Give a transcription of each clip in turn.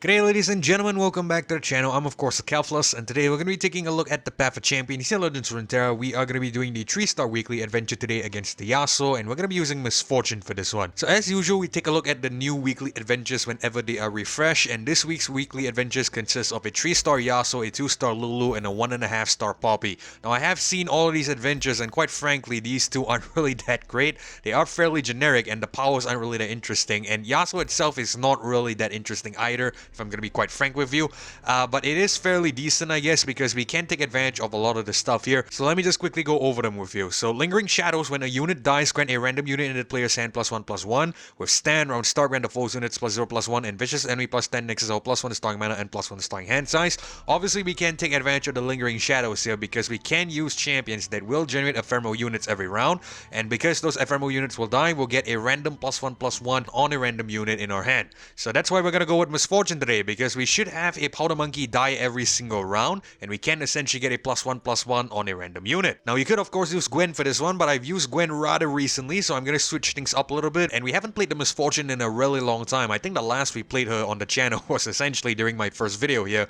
G'day ladies and gentlemen, welcome back to the channel. I'm of course Calflus, and today we're going to be taking a look at the Path of Champion. Here Legends Runeterra, we are going to be doing the 3-star weekly adventure today against the Yasuo, and we're going to be using Misfortune for this one. So as usual, we take a look at the new weekly adventures whenever they are refreshed, and this week's weekly adventures consists of a 3-star Yasuo, a 2-star Lulu, and a 1.5-star Poppy. Now I have seen all of these adventures, and quite frankly, these two aren't really that great. They are fairly generic, and the powers aren't really that interesting, and Yasuo itself is not really that interesting either, if I'm going to be quite frank with you. But it is fairly decent, I guess, because we can take advantage of a lot of the stuff here. So let me just quickly go over them with you. So Lingering Shadows, when a unit dies, grant a random unit in the player's hand +1/+1. With Stand, round start, grant the foe's units +0/+1, and Vicious Enemy +10, Nexus +1 starting mana and +1 starting hand size. Obviously, we can take advantage of the Lingering Shadows here because we can use champions that will generate ephemeral units every round. And because those ephemeral units will die, we'll get a random +1/+1 on a random unit in our hand. So that's why we're going to go with Misfortune today, because we should have a Powder Monkey die every single round, and we can essentially get a +1/+1 on a random unit. Now you could of course use Gwen for this one, but I've used Gwen rather recently, so I'm going to switch things up a little bit, and we haven't played the Misfortune in a really long time. I think the last we played her on the channel was essentially during my first video here,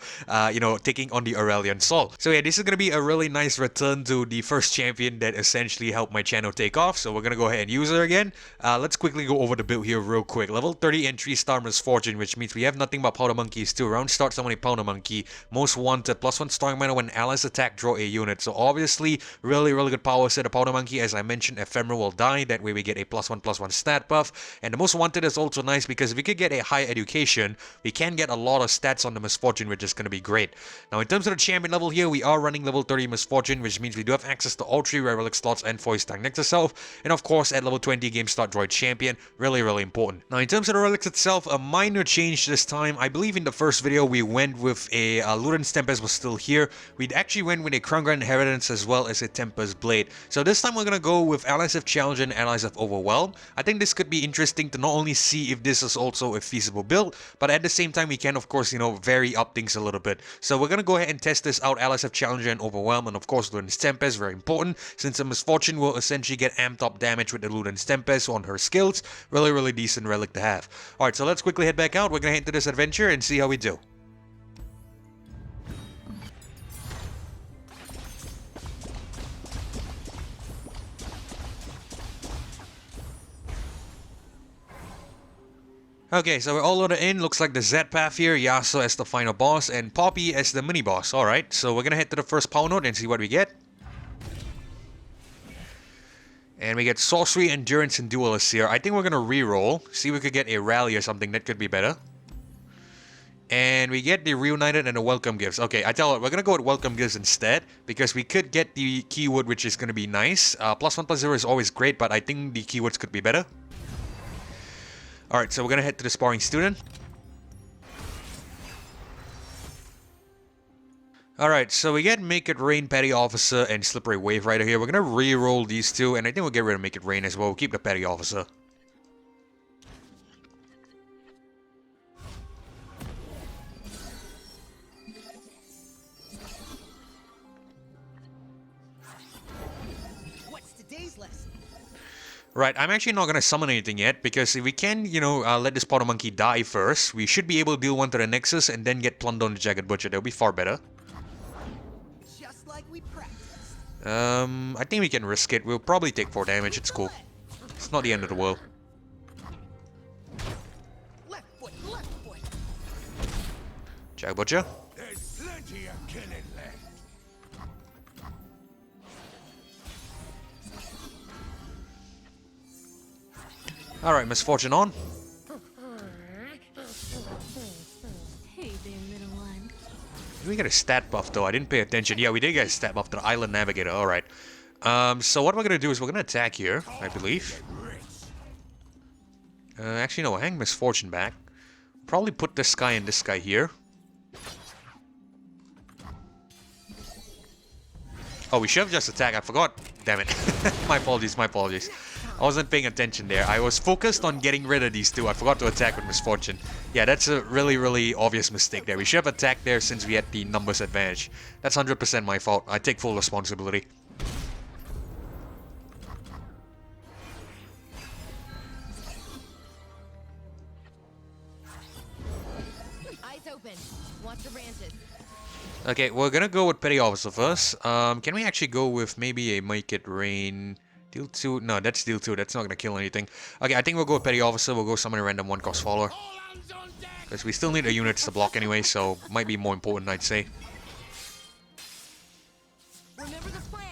taking on the Aurelion Sol. So yeah, this is going to be a really nice return to the first champion that essentially helped my channel take off, so we're going to go ahead and use her again. Let's quickly go over the build here real quick. Level 30 and 3-star Misfortune, which means we have nothing but Powder Monkeys too. Round start, summon a Powder Monkey. Most wanted, +1 starting mana when allies attack, draw a unit. So obviously, really good power set. A Powder Monkey, as I mentioned, ephemeral will die. That way we get a +1/+1 stat buff. And the most wanted is also nice because if we could get a high education, we can get a lot of stats on the Misfortune, which is going to be great. Now in terms of the champion level here, we are running level 30 Misfortune, which means we do have access to all 3 Relic slots and Foe Stack Nexus itself. And of course, at level 20, game start droid champion. Really important. Now in terms of the Relics itself, a minor change this time. I believe in the first video we went with a Luden's Tempest was still here. We actually went with a Crown Grand Inheritance as well as a Tempest Blade. So this time we're going to go with Allies of Challenge and Allies of Overwhelm. I think this could be interesting to not only see if this is also a feasible build, but at the same time we can of course, vary up things a little bit. So we're going to go ahead and test this out, Allies of Challenge and Overwhelm, and of course Luden's Tempest, very important, since the Misfortune will essentially get amped up damage with the Luden's Tempest on her skills. Really decent relic to have. Alright, so let's quickly head back out. We're going to head into this adventure and see how we do. Okay, so we're all loaded in. Looks like the Z path here, Yasuo as the final boss, and Poppy as the mini boss. Alright, so we're gonna head to the first power node and see what we get. And we get Sorcery, Endurance, and Duelist here. I think we're gonna reroll, see if we could get a Rally or something that could be better. And we get the Reunited and the Welcome Gifts. Okay, I tell you what, we're gonna go with Welcome Gifts instead, because we could get the Keyword, which is gonna be nice. +1/+0 is always great, but I think the keywords could be better. Alright, so we're gonna head to the Sparring Student. Alright, so we get Make It Rain, Petty Officer, and Slippery Wave Rider here. We're gonna re-roll these two, and I think we'll get rid of Make It Rain as well. We'll keep the Petty Officer. What's today's lesson? Right, I'm actually not going to summon anything yet, because if we can, let this Powder Monkey die first, we should be able to deal 1 to the Nexus and then get Plunder on the Jagged Butcher. That'll be far better. Just like we practiced. I think we can risk it. We'll probably take 4 damage, it's cool. It's not the end of the world. Left foot. Jagged Butcher. There's plenty of killing left. Alright, Misfortune on. Hey there, little one. Did we get a stat buff though? I didn't pay attention. Yeah, we did get a stat buff to the Island Navigator. Alright. So what we're gonna do is we're gonna attack here, I believe. Actually no, hang Misfortune back. Probably put this guy and this guy here. Oh, we should have just attacked. I forgot. Damn it. My apologies. I wasn't paying attention there. I was focused on getting rid of these two. I forgot to attack with Misfortune. Yeah, that's a really obvious mistake there. We should have attacked there since we had the numbers advantage. That's 100% my fault. I take full responsibility. Eyes open. Watch your branches. Okay, we're gonna go with Petty Officer first. Can we actually go with maybe a Make It Rain? Deal 2? No, that's deal 2. That's not gonna kill anything. Okay, I think we'll go with Petty Officer. We'll go summon a random 1-cost follower. Because we still need the units to block anyway, so might be more important, I'd say. Remember the plan.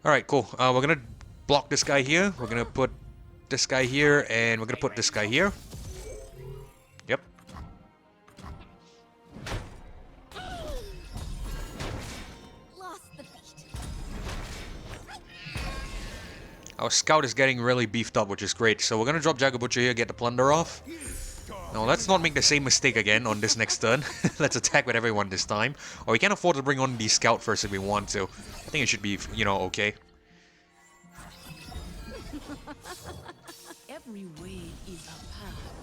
Alright, cool. We're gonna block this guy here. We're gonna put this guy here, and we're gonna put this guy here. Yep. Lost the beat. Our scout is getting really beefed up, which is great. So we're gonna drop Jagged Butcher here, get the plunder off. Now let's not make the same mistake again on this next turn. Let's attack with everyone this time. Or we can afford to bring on the scout first if we want to. I think it should be, you know, okay. Every way is a path.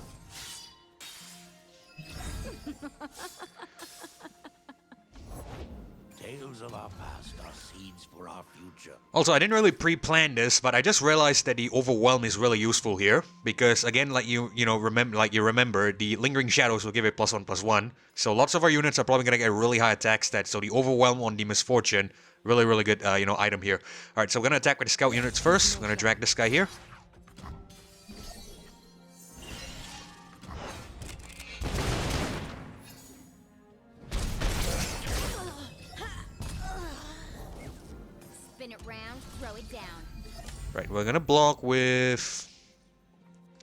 Tales of our past are seeds for our future. Also, I didn't really pre-plan this, but I just realized that the Overwhelm is really useful here. Because again, like you remember, the Lingering Shadows will give it +1/+1. So lots of our units are probably gonna get a really high attack stat. So the Overwhelm on the Misfortune, really good, item here. All right, so we're gonna attack with the scout units first. We're gonna drag this guy here. Spin it round, throw it down. Right, we're gonna block with...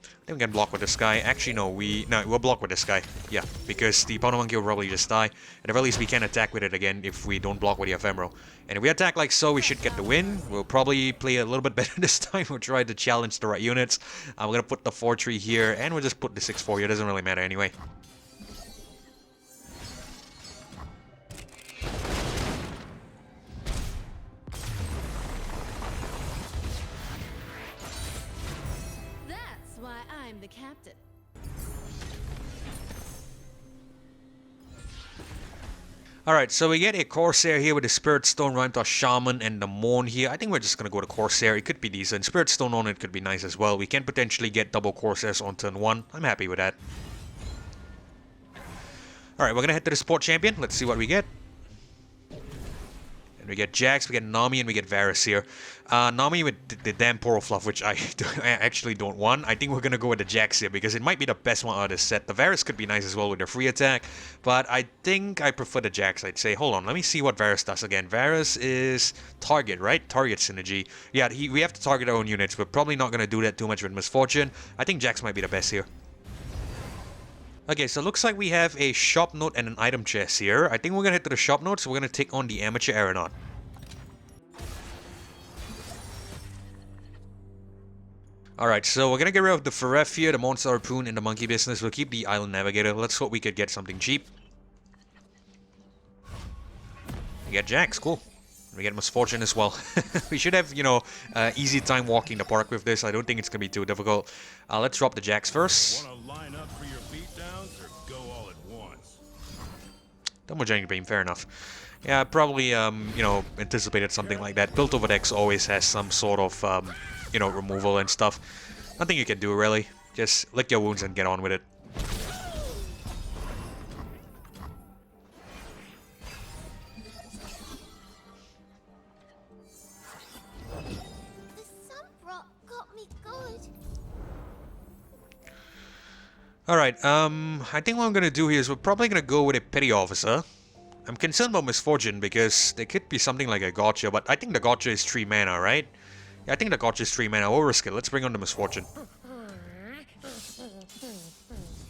I think we can block with this guy. Actually, no, we'll block with this guy. Yeah, because the Powder Monkey will probably just die. At the very least, we can attack with it again if we don't block with the Ephemeral. And if we attack like so, we should get the win. We'll probably play a little bit better this time. We'll try to challenge the right units. We're gonna put the 4-3 here, and we'll just put the 6-4 here. Doesn't really matter anyway. That's why I'm the captain. Alright, so we get a Corsair here with the Spirit Stone, Rhyme Shaman, and the Mourn here. I think we're just gonna go to Corsair. It could be decent. Spirit Stone on it could be nice as well. We can potentially get double Corsairs on turn 1. I'm happy with that. Alright, we're gonna head to the Sport Champion. Let's see what we get. And we get Jax, we get Nami, and we get Varus here. Nami with the damn Poro Fluff, which I actually don't want. I think we're gonna go with the Jax here, because it might be the best one out of this set. The Varus could be nice as well with their free attack, but I think I prefer the Jax, I'd say. Hold on, let me see what Varus does again. Varus is target, right? Target synergy. Yeah, we have to target our own units. We're probably not gonna do that too much with Misfortune. I think Jax might be the best here. Okay, so it looks like we have a shop note and an item chest here. I think we're gonna head to the shop note, so we're gonna take on the Amateur Aeronaut. Alright, so we're gonna get rid of the Feref here, the Monster Harpoon, and the Monkey Business. We'll keep the Island Navigator. Let's hope we could get something cheap. We get Jax, cool. We get Misfortune as well. We should have, easy time walking the park with this. I don't think it's gonna be too difficult. Let's drop the Jax first. Wanna line up for your beatdowns or go all at once? Thermogenic Beam, fair enough. Yeah, probably, anticipated something like that. Built over decks always has some sort of, removal and stuff. Nothing you can do, really. Just lick your wounds and get on with it. The sunbrock got me good. Alright, I think what I'm gonna do here is we're probably gonna go with a Petty Officer. I'm concerned about Misfortune because there could be something like a Gotcha, but I think the Gotcha is 3 mana, right? Yeah, I think the Gotcha is 3 mana. We'll risk it. Let's bring on the Misfortune.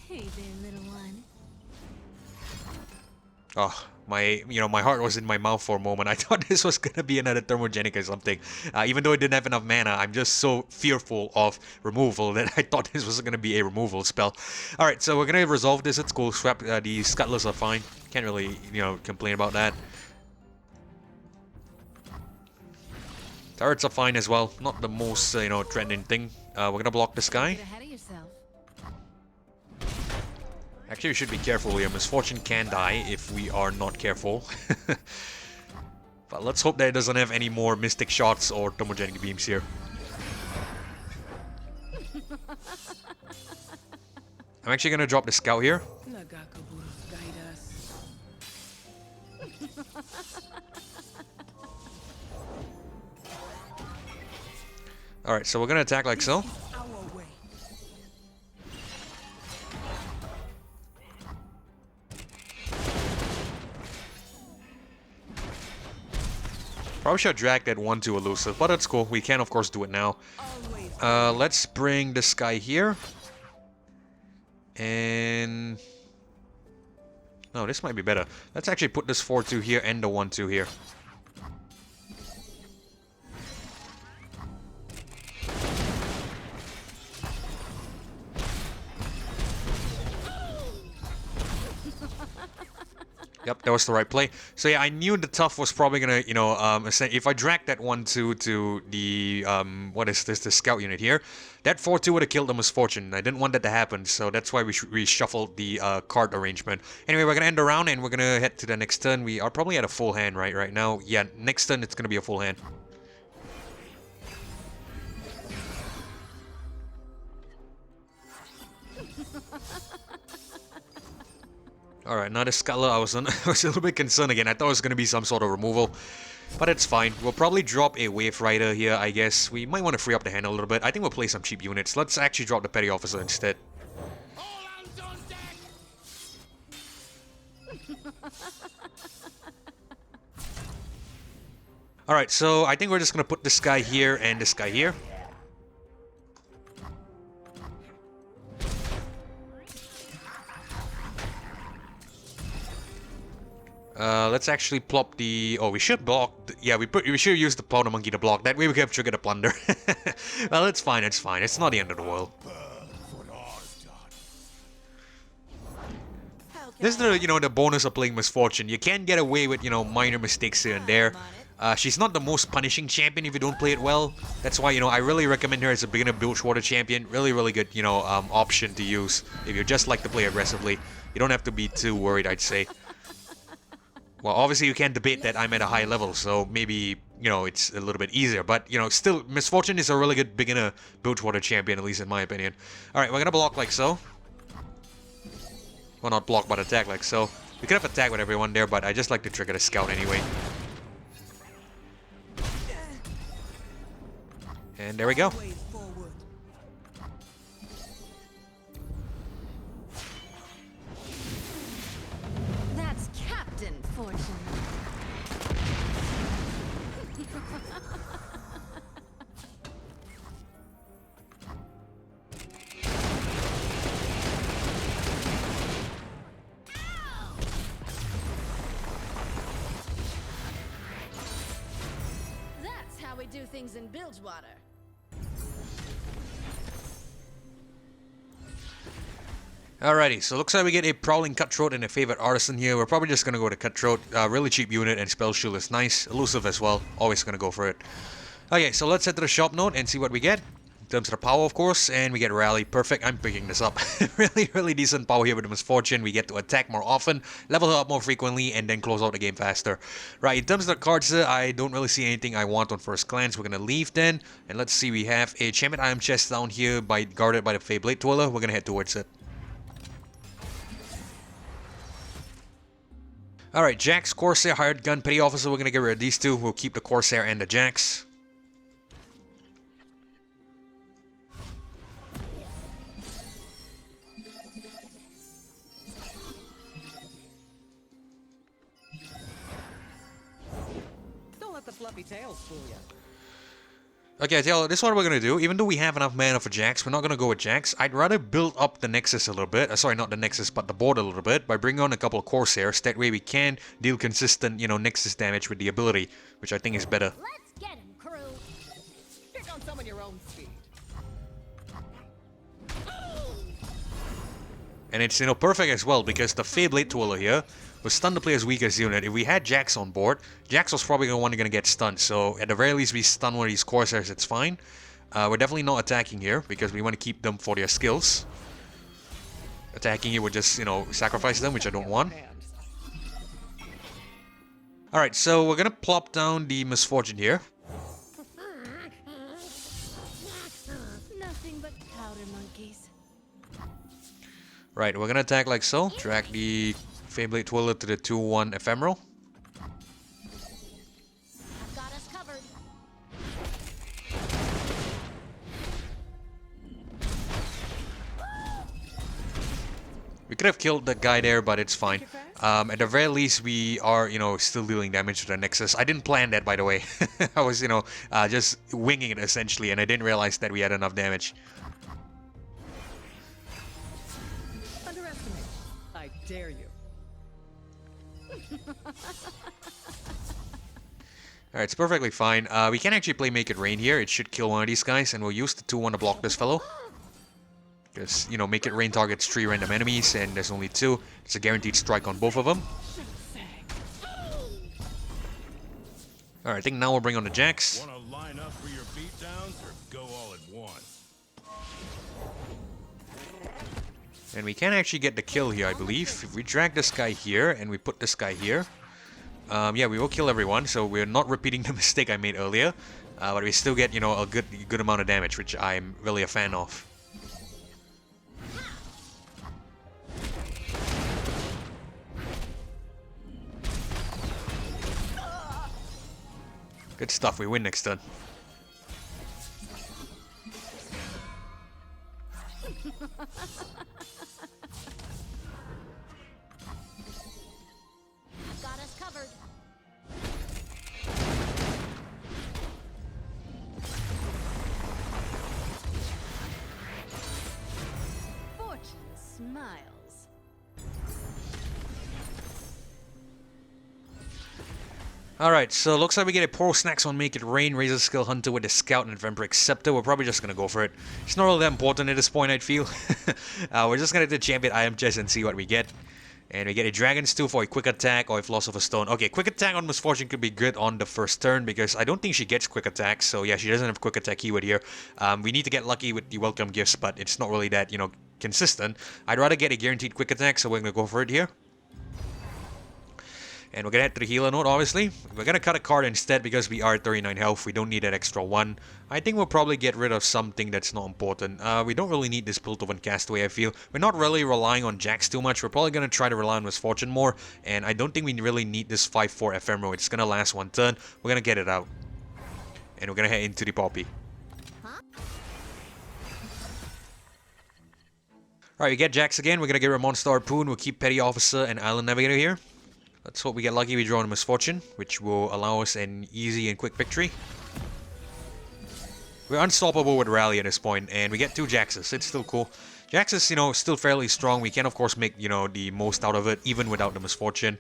Hey there, little one. Oh, my heart was in my mouth for a moment. I thought this was gonna be another Thermogenic or something. Even though it didn't have enough mana, I'm just so fearful of removal that I thought this was gonna be a removal spell. Alright, so we're gonna resolve this. It's cool. Swap, the Scuttlers are fine. Can't really, complain about that. Turrets are fine as well. Not the most, trending thing. We're gonna block this guy. Get ahead of yourself. Actually, we should be careful here. Misfortune can die if we are not careful. But let's hope that it doesn't have any more Mystic Shots or Thermogenic Beams here. I'm actually gonna drop the Scout here. Alright, so we're gonna attack like so. Our way. Probably should have dragged that 1-2 elusive, but that's cool. We can, of course, do it now. Always. Let's bring this guy here. And... no, this might be better. Let's actually put this 4-2 here and the 1-2 here. Yep, that was the right play. So yeah, I knew the tough was probably gonna, you know, if I dragged that 1-2 to the, what is this, the scout unit here, that 4-2 would have killed the Misfortune. I didn't want that to happen, so that's why we reshuffled the card arrangement. Anyway, we're gonna end the round and we're gonna head to the next turn. We are probably at a full hand right now. Yeah, next turn it's gonna be a full hand. Alright, now the Scuttler, I was a little bit concerned again. I thought it was going to be some sort of removal. But it's fine. We'll probably drop a Wave Rider here, I guess. We might want to free up the hand a little bit. I think we'll play some cheap units. Let's actually drop the Petty Officer instead. All hands on deck! Alright, so I think we're just going to put this guy here and this guy here. Let's actually plop the... oh, we should block... yeah, we should use the Powder Monkey to block. That way we can trigger the Plunder. Well, it's fine, it's fine. It's not the end of the world. This is the, you know, the bonus of playing Misfortune. You can get away with, you know, minor mistakes here and there. She's not the most punishing champion if you don't play it well. That's why, you know, I really recommend her as a beginner Bilgewater champion. Really, really good, you know, option to use if you just like to play aggressively. You don't have to be too worried, I'd say. Well, obviously you can't debate that I'm at a high level, so maybe, you know, it's a little bit easier. But, you know, still, Misfortune is a really good beginner Bilgewater champion, at least in my opinion. Alright, we're gonna block like so. Well, not block, but attack like so. We could have attacked with everyone there, but I just like to trigger the scout anyway. And there we go. Always forward. That's Captain Fortune. That's how we do things in Bilgewater. Alrighty, so looks like we get a Prowling Cutthroat and a Favorite Artisan here. We're probably just going to go to Cutthroat. Really cheap unit, and Spell Shield is nice. Elusive as well. Always going to go for it. Okay, so let's head to the shop note and see what we get. In terms of the power, of course, and we get Rally. Perfect, I'm picking this up. Really decent power here with the Misfortune. We get to attack more often, level her up more frequently, and then close out the game faster. Right, in terms of the cards, I don't really see anything I want on first glance. We're going to leave then, and let's see, we have a Champion Item Chest down here guarded by the Fae Bladetwirler. We're going to head towards it. Alright, Jax, Corsair, Hired Gun, Petty Officer, we're gonna get rid of these two. We'll keep the Corsair and the Jax. Don't let the fluffy tails fool you. Okay, this is what we're gonna do. Even though we have enough mana for Jax, we're not gonna go with Jax. I'd rather build up the Nexus a little bit. Sorry, not the Nexus, but the board a little bit by bringing on a couple of Corsairs. That way we can deal consistent, you know, Nexus damage with the ability, which I think is better. Let's get him, crew. Pick on someone your own speed. And it's, you know, perfect as well because the Fae Bladetwirler here was stun the player's weakest unit. If we had Jax on board, Jax was probably the one going to get stunned. So at the very least, we stun one of these Corsairs, it's fine. We're definitely not attacking here because we want to keep them for their skills. Attacking here would just, you know, sacrifice them, which I don't want. Alright, so we're going to plop down the Misfortune here. Nothing but powder monkeys. Right, we're going to attack like so. Drag the Fae Bladetwirler to the 2-1 Ephemeral. We could have killed that guy there, but it's fine. At the very least, we are, still dealing damage to the Nexus. I didn't plan that, by the way. I was, just winging it essentially, and I didn't realize that we had enough damage. Underestimate. I dare you. Alright, it's perfectly fine. We can actually play Make It Rain here. It should kill one of these guys, and we'll use the 2-1 to block this fellow. Because, Make It Rain targets 3 random enemies, and there's only 2. It's a guaranteed strike on both of them. Alright, I think now we'll bring on the Jax. Want to line up for your beatdowns or go all at once? And we can actually get the kill here, I believe. If we drag this guy here, and we put this guy here, yeah, we will kill everyone, so we're not repeating the mistake I made earlier. But we still get, a good amount of damage, which I'm really a fan of. Good stuff, we win next turn. Got us covered. Fortune smiles. Alright, so looks like we get a Pro Snacks on Make It Rain, Razor Skill Hunter with a Scout and Vampiric Scepter. We're probably just gonna go for it. It's not really that important at this point, I'd feel. We're just gonna do the Champion Item Chest and see what we get. And we get a Dragon's Tooth for a Quick Attack or a Philosopher's Stone. Okay, Quick Attack on Misfortune could be good on the first turn because I don't think she gets Quick Attack. So yeah, she doesn't have Quick Attack keyword here. We need to get lucky with the Welcome Gifts, but it's not really that, consistent. I'd rather get a guaranteed Quick Attack, so we're gonna go for it here. And we're gonna head to the healer node, obviously. We're gonna cut a card instead because we are at 39 health. We don't need that extra 1. I think we'll probably get rid of something that's not important. We don't really need this Piltover Castaway, I feel. We're not really relying on Jax too much. We're probably gonna try to rely on Misfortune more. And I don't think we really need this 5-4 Ephemeral. It's gonna last 1 turn. We're gonna get it out. And we're gonna head into the Poppy. Alright, we get Jax again. We're gonna get a Monster Harpoon. We'll keep Petty Officer and Island Navigator here. Let's hope we get lucky, we draw a Misfortune, which will allow us an easy and quick victory. We're unstoppable with Rally at this point, and we get 2 Jaxes. It's still cool. Jax is, still fairly strong. We can, of course, make, the most out of it, even without the Misfortune.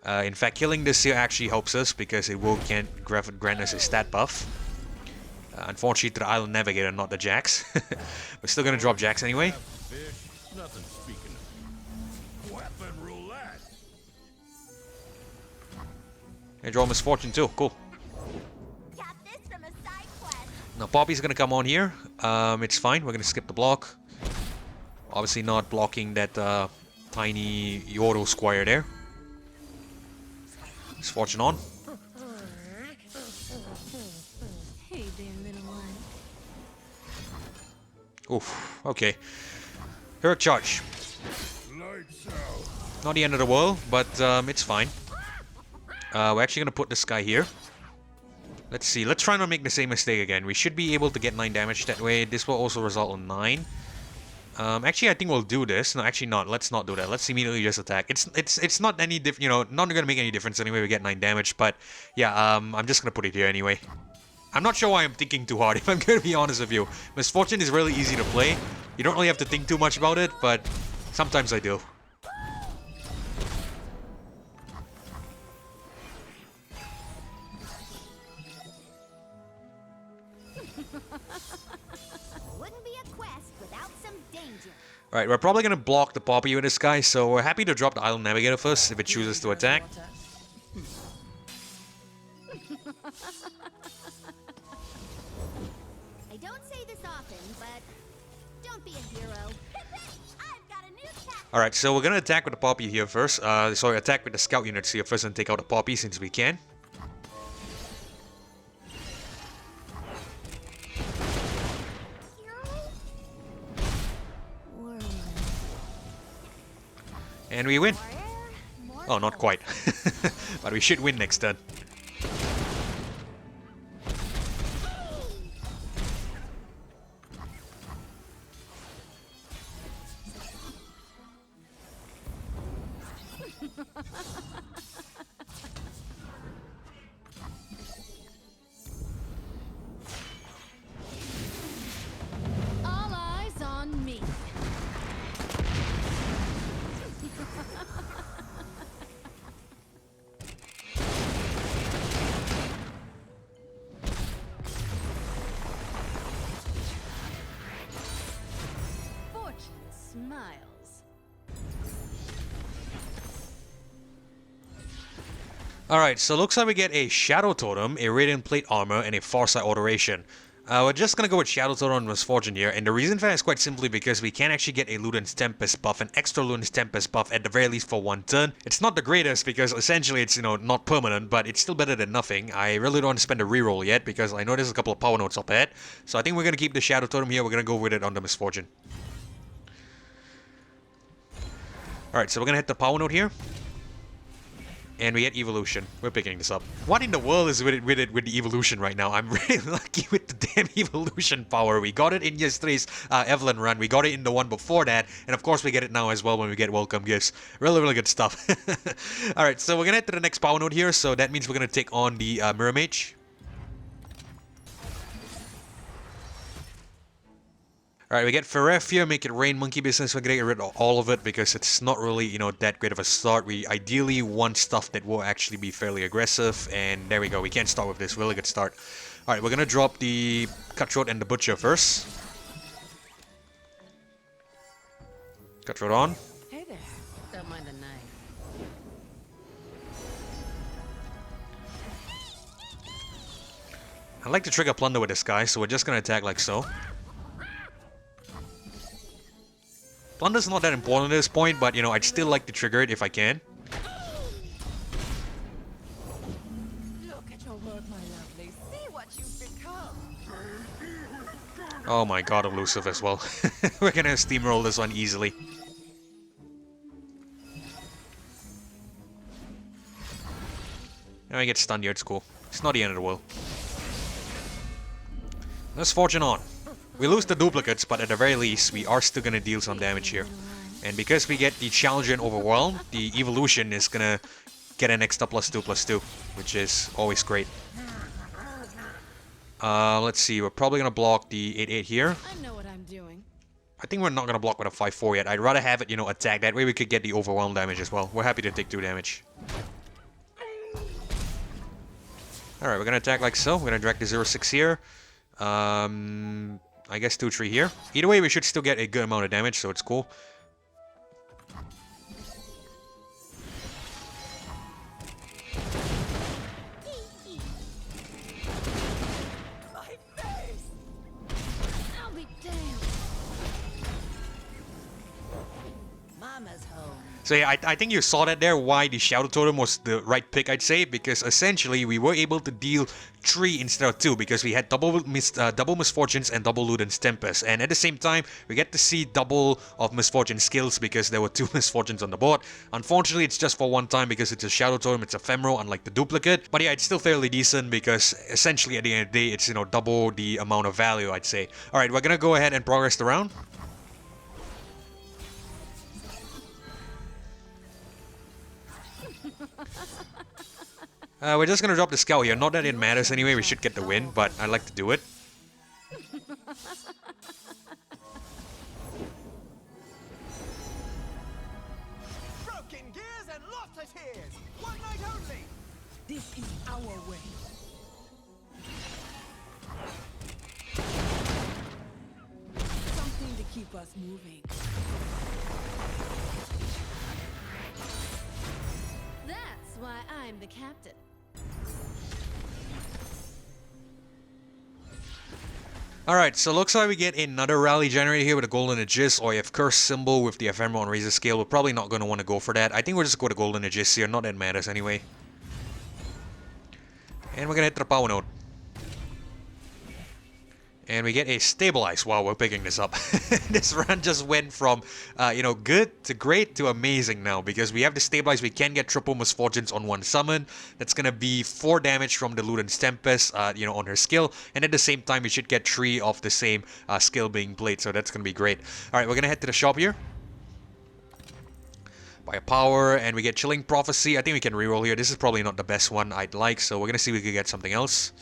In fact, killing this here actually helps us, because it will grant us a stat buff. Unfortunately to the Island Navigator, not the Jax. We're still gonna drop Jax anyway. Fish, nothing speaking of. Weapon roulette. I draw Misfortune too, cool. Got this from a side quest. Now Poppy's gonna come on here. It's fine, we're gonna skip the block. Obviously not blocking that tiny Yordle Squire there. Misfortune on. Hey there, little one. Oof, okay. Heroic Charge. Lights out. Not the end of the world, but it's fine. We're actually gonna put this guy here. Let's see, let's try not to make the same mistake again. We should be able to get 9 damage that way. This will also result in 9. Actually, I think we'll do this. No, actually not. Let's not do that. Let's immediately just attack. It's not any different, not gonna make any difference anyway. We get 9 damage, but yeah, I'm just gonna put it here anyway. I'm not sure why I'm thinking too hard, if I'm gonna be honest with you. Misfortune is really easy to play. You don't really have to think too much about it, but sometimes I do. Wouldn't be a quest without some danger. Alright, we're probably gonna block the Poppy with this guy, so we're happy to drop the Island Navigator first if it chooses to attack. I don't say this often, but don't be a hero. I've got a new cat. Alright, so we're gonna attack with the Poppy here first. Sorry, attack with the Scout units here first and take out the Poppy since we can. And we win. Oh, not quite. But we should win next turn. Alright, so looks like we get a Shadow Totem, a Radiant Plate Armor, and a Farsight Alteration. We're just gonna go with Shadow Totem and Misfortune here, and the reason for that is quite simply because we can actually get a Luden's Tempest buff, an extra Luden's Tempest buff at the very least for one turn. It's not the greatest because essentially it's, you know, not permanent, but it's still better than nothing. I really don't want to spend a reroll yet because I know there's a couple of power notes up ahead, so I think we're gonna keep the Shadow Totem here. We're gonna go with it on the Misfortune. Alright, so we're gonna hit the power note here. And we get evolution. We're picking this up. What in the world is with the evolution right now? I'm really lucky with the damn evolution power. We got it in yesterday's Evelyn run. We got it in the one before that. And of course we get it now as well when we get welcome gifts. Really, really good stuff. Alright, so we're gonna head to the next power node here. So that means we're gonna take on the Mirror Mage. Alright, we get Feref here, make it rain monkey business. We're gonna get rid of all of it because it's not really, you know, that great of a start. We ideally want stuff that will actually be fairly aggressive, and there we go. We can't start with this. Really good start. Alright, we're gonna drop the Cutthroat and the Butcher first. Cutthroat on. Hey there. Don't mind the knife. I like to trigger Plunder with this guy, so we're just gonna attack like so. Plunder's not that important at this point, but you know, I'd still like to trigger it if I can. Look at your work, my lovely. See what you've become. Oh my god, elusive as well. We're gonna steamroll this one easily. And I get stunned here, it's cool. It's not the end of the world. Let's Fortune on. We lose the duplicates, but at the very least, we are still gonna deal some damage here. And because we get the Challenger and Overwhelm, the Evolution is gonna get an extra +2/+2, which is always great. Let's see, we're probably gonna block the 8/8 here. I know what I'm doing. I think we're not gonna block with a 5/4 yet. I'd rather have it, you know, attack. That way we could get the Overwhelm damage as well. We're happy to take 2 damage. Alright, we're gonna attack like so. We're gonna drag the 0/6 here. I guess 2/3 here. Either way, we should still get a good amount of damage, so it's cool. My face! I'll be damned. Mama's home. So yeah, I think you saw that there, why the Shadow Totem was the right pick, I'd say, because essentially we were able to deal 3 instead of 2, because we had double Misfortunes and double Luden's Tempest, and at the same time, we get to see double of Misfortune skills because there were 2 Misfortunes on the board. Unfortunately, it's just for one time because it's a Shadow Totem, it's ephemeral, unlike the duplicate, but yeah, it's still fairly decent because essentially at the end of the day, it's, you know, double the amount of value, I'd say. Alright, we're gonna go ahead and progress the round. We're just gonna drop the Scout here. Not that it matters anyway, we should get the win, but I like to do it. Broken gears and lots of tears. One night only. This is our way. Something to keep us moving. That's why I'm the captain. Alright, so looks like we get another rally generator here with a Golden Aegis, or if Curse Symbol with the Ephemeral and Razor Scale. We're probably not going to want to go for that. I think we'll just go to Golden Aegis here, not that matters anyway. And we're going to hit the power node. And we get a Stabilize while we're picking this up. This run just went from, you know, good to great to amazing now. Because we have the Stabilize, we can get triple Misfortunes on one summon. That's going to be 4 damage from the Luden's Tempest, you know, on her skill. And at the same time, we should get 3 of the same skill being played. So that's going to be great. Alright, we're going to head to the shop here. Buy a power, and we get Chilling Prophecy. I think we can reroll here. This is probably not the best one I'd like. So we're going to see if we can get something else.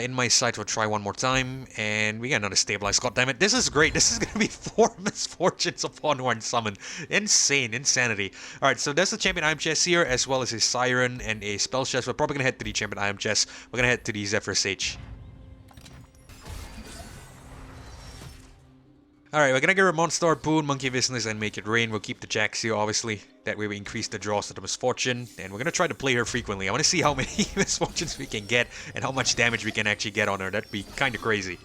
In my sight, we'll try one more time, and we get another Stabilize. God damn it, this is great. This is going to be 4 Misfortunes upon one summon. Insane, insanity. Alright, so there's the Champion Item Chest here, as well as a Siren and a Spell Chest. We're probably going to head to the Champion Item Chest. We're going to head to the Zephyr Sage. Alright, we're gonna get a Monster Harpoon, Monkey Business, and Make It Rain. We'll keep the Jax here, obviously. That way we increase the draws to the Misfortune. And we're gonna try to play her frequently. I wanna see how many Misfortunes we can get and how much damage we can actually get on her. That'd be kinda crazy.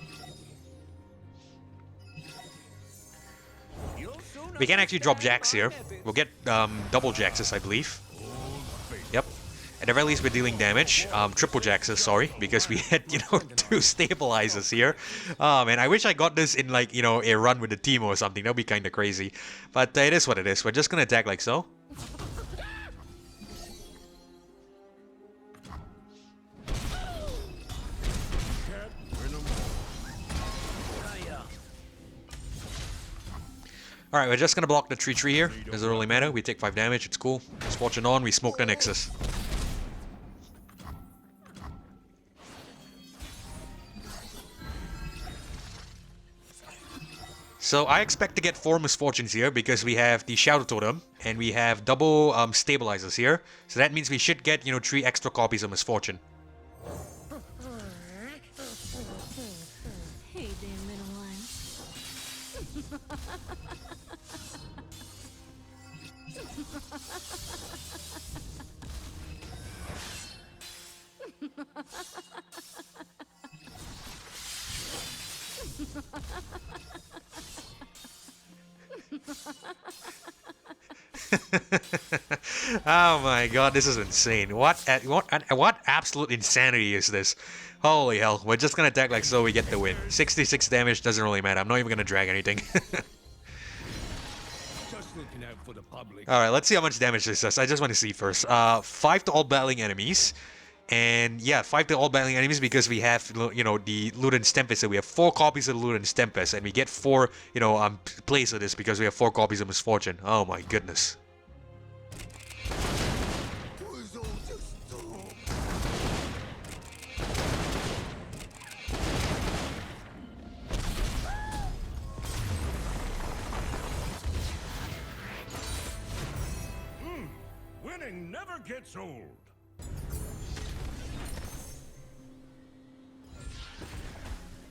We can actually drop Jax here. We'll get double Jaxes, I believe. Yep. At the very least, we're dealing damage. Triple Jaxes, sorry, because we had, you know, 2 stabilizers here. Man, I wish I got this in, like, you know, a run with the team or something. That'd be kind of crazy. But it is what it is. We're just gonna attack like so. Alright, we're just gonna block the 3-3 here. Doesn't really matter. We take 5 damage. It's cool. Misfortune on. We smoke the Nexus. So I expect to get 4 Misfortunes here because we have the Shadow Totem and we have double stabilizers here. So that means we should get, you know, 3 extra copies of Misfortune. Hey there, little one. Oh my god, this is insane. What absolute insanity is this? Holy hell, we're just gonna attack like so, we get the win. 66 damage, doesn't really matter. I'm not even gonna drag anything. Alright, let's see how much damage this does. I just want to see first. 5 to all battling enemies. And yeah, 5 to all battling enemies because we have, you know, the Ludens Tempest. So we have 4 copies of Ludens Tempest. And we get 4, you know, plays of this because we have 4 copies of Misfortune. Oh my goodness. Winning never gets old.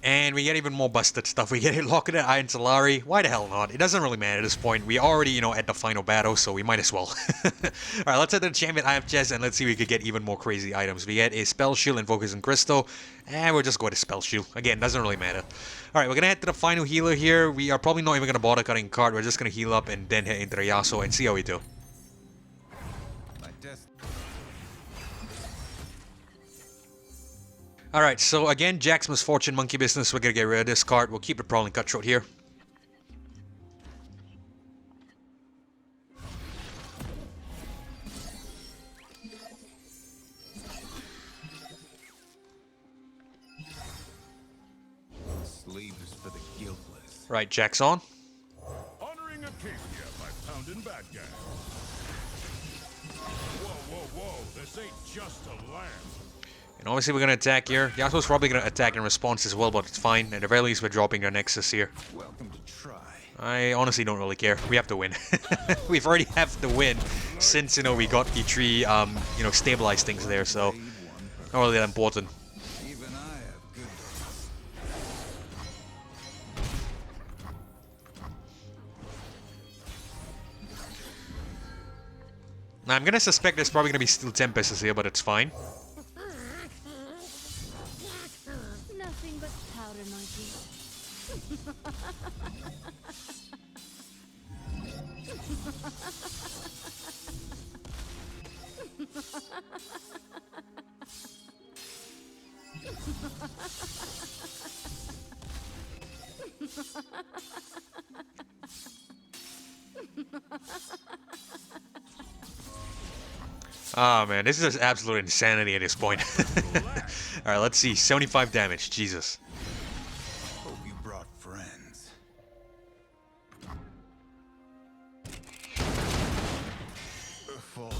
And we get even more busted stuff. We get it Locket at Iron Solari. Why the hell not? It doesn't really matter at this point. We already, you know, at the final battle, so we might as well. Alright, let's head to the Champion Eye of Chest and let's see if we could get even more crazy items. We get a Spell Shield and Focus and Crystal. And we'll just go with a Spell Shield. Again, doesn't really matter. Alright, we're gonna head to the final healer here. We are probably not even gonna bother cutting a card. We're just gonna heal up and then head into the Yasuo and see how we do. Alright, so again, Jack's Misfortune, Monkey Business. We're gonna get rid of this card. We'll keep the Prowling Cutthroat here. Sleep is for the guiltless. Right, Jack's on. Honoring Arcadia by pounding bad guys. Whoa, whoa, whoa. This ain't just a lamb. And obviously we're going to attack here. Yasuo's probably going to attack in response as well, but it's fine. At the very least, we're dropping our Nexus here. Welcome to try. I honestly don't really care. We have to win. We've already have to win since, you know, we got the 3, you know, stabilized things there, so not really that important. Even I have good days. Now, I'm going to suspect there's probably going to be Steel Tempests here, but it's fine. Nothing but powder, monkey. Oh man, this is just absolute insanity at this point. Alright, let's see. 75 damage. Jesus. Hope you brought friends. Fall.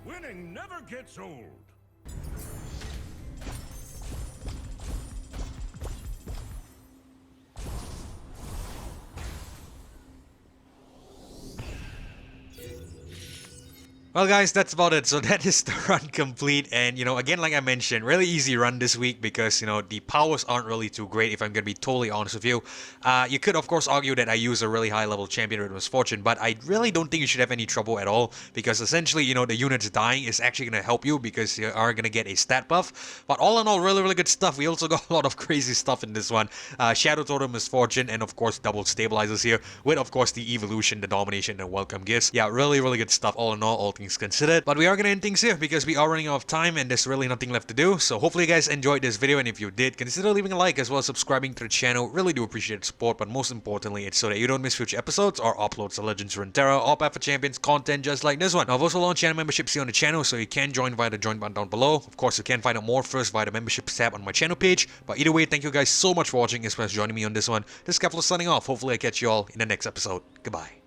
Winning never gets old. Well guys, that's about it. So that is the run complete, and again, like I mentioned, really easy run this week because the powers aren't really too great, if I'm gonna be totally honest with you. You could of course argue that I use a really high level champion with Misfortune, but I really don't think you should have any trouble at all because essentially, the units dying is actually gonna help you because you are gonna get a stat buff. But all in all, really good stuff. We also got a lot of crazy stuff in this one. Shadow Totem, Misfortune, and of course double stabilizers here with of course the evolution, the domination, and welcome gifts. Yeah, really good stuff all in all things considered. But we are gonna end things here because we are running out of time and there's really nothing left to do. So hopefully you guys enjoyed this video, and if you did, consider leaving a like as well as subscribing to the channel. Really do appreciate the support, but most importantly, it's so that you don't miss future episodes or uploads of Legends Runeterra or Path of Champions content just like this one. Now I've also launched channel memberships here on the channel, so you can join via the join button down below. Of course, you can find out more first via the memberships tab on my channel page. But either way, thank you guys so much for watching as well as joining me on this one. This is Kefla signing off. Hopefully I catch you all in the next episode. Goodbye.